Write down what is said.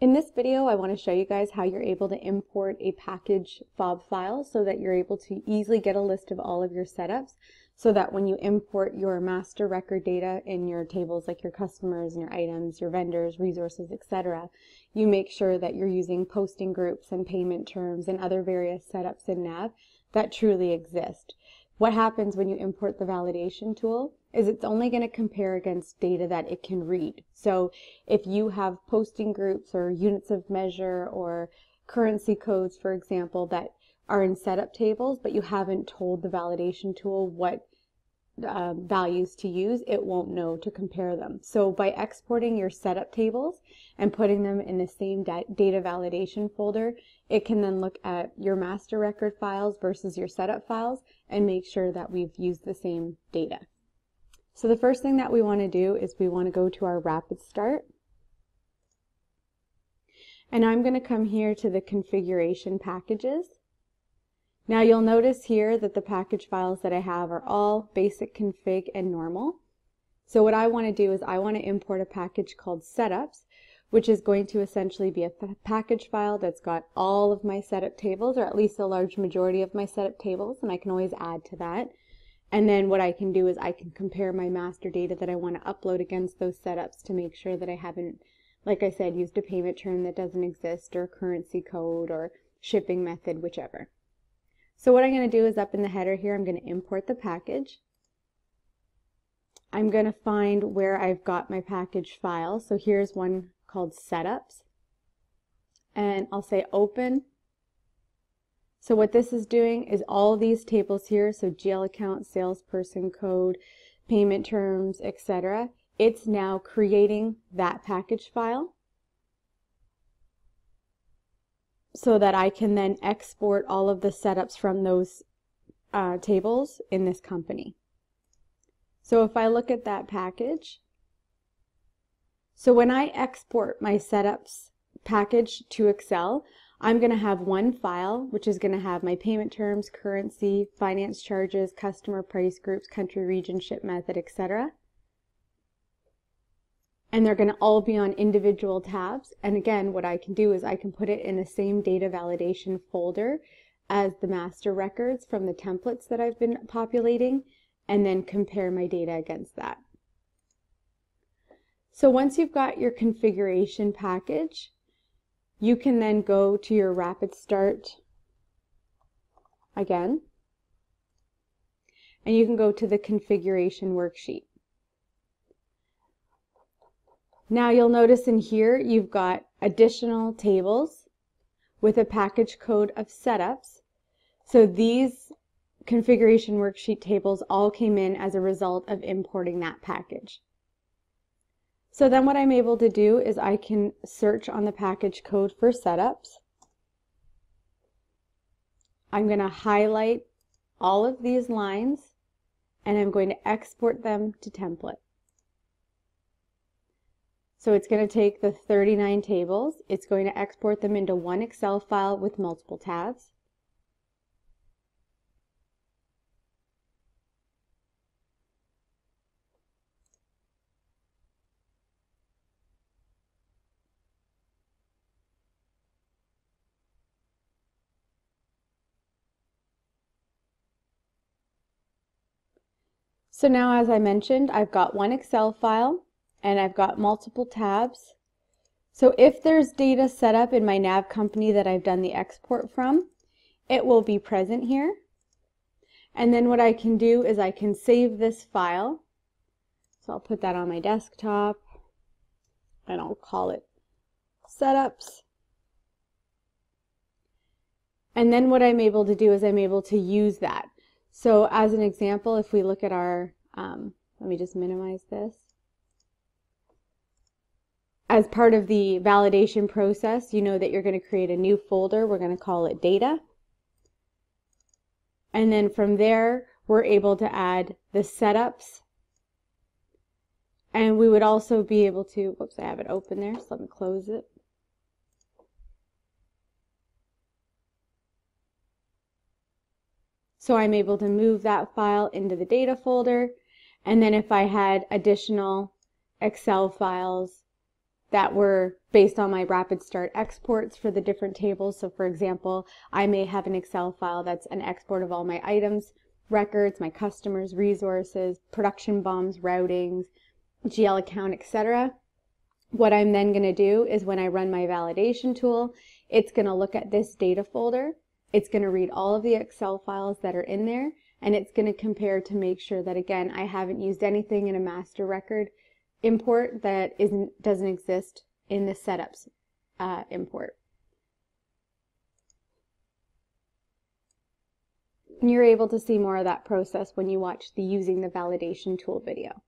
In this video, I want to show you guys how you're able to import a package FOB file so that you're able to easily get a list of all of your setups so that when you import your master record data in your tables like your customers and your items, your vendors, resources, etc., you make sure that you're using posting groups and payment terms and other various setups in Nav that truly exist. What happens when you import the validation tool is it's only going to compare against data that it can read. So if you have posting groups or units of measure or currency codes, for example, that are in setup tables, but you haven't told the validation tool what values to use, it won't know to compare them. So by exporting your setup tables and putting them in the same data validation folder, it can then look at your master record files versus your setup files and make sure that we've used the same data. So the first thing that we want to do is we want to go to our rapid start. And I'm going to come here to the configuration packages. Now you'll notice here that the package files that I have are all basic config and normal. So what I want to do is I want to import a package called setups, which is going to essentially be a package file that's got all of my setup tables, or at least a large majority of my setup tables, and I can always add to that. And then what I can do is I can compare my master data that I want to upload against those setups to make sure that I haven't, like I said, used a payment term that doesn't exist, or a currency code, or shipping method, whichever. So what I'm going to do is up in the header here, I'm going to import the package. I'm going to find where I've got my package file. So here's one called setups. And I'll say open. So what this is doing is all these tables here, so GL account, salesperson code, payment terms, etc. It's now creating that package file so that I can then export all of the setups from those tables in this company. So if I look at that package, so when I export my setups package to Excel, I'm going to have one file, which is going to have my payment terms, currency, finance charges, customer price groups, country, region, ship method, etc. And they're going to all be on individual tabs. And again, what I can do is I can put it in the same data validation folder as the master records from the templates that I've been populating, and then compare my data against that. So once you've got your configuration package, you can then go to your rapid start again, and you can go to the configuration worksheet. Now you'll notice in here you've got additional tables with a package code of setups. So these configuration worksheet tables all came in as a result of importing that package. So then what I'm able to do is I can search on the package code for setups. I'm going to highlight all of these lines and I'm going to export them to template. So it's going to take the 39 tables, it's going to export them into one Excel file with multiple tabs. So now, as I mentioned, I've got one Excel file and I've got multiple tabs. So if there's data set up in my nav company that I've done the export from, it will be present here. And then what I can do is I can save this file. So I'll put that on my desktop and I'll call it setups. And then what I'm able to do is I'm able to use that. So as an example, if we look at our, let me just minimize this. As part of the validation process, you know that you're going to create a new folder. We're going to call it data. And then from there, we're able to add the setups. And we would also be able to, whoops, I have it open there, so let me close it. So I'm able to move that file into the data folder. And then if I had additional Excel files that were based on my rapid start exports for the different tables. So for example, I may have an Excel file that's an export of all my items, records, my customers, resources, production bombs, routings, GL account, etc. What I'm then going to do is when I run my validation tool, it's going to look at this data folder. It's going to read all of the Excel files that are in there, and it's going to compare to make sure that, again, I haven't used anything in a master record import that doesn't exist in the setups import. And you're able to see more of that process when you watch the using the validation tool video.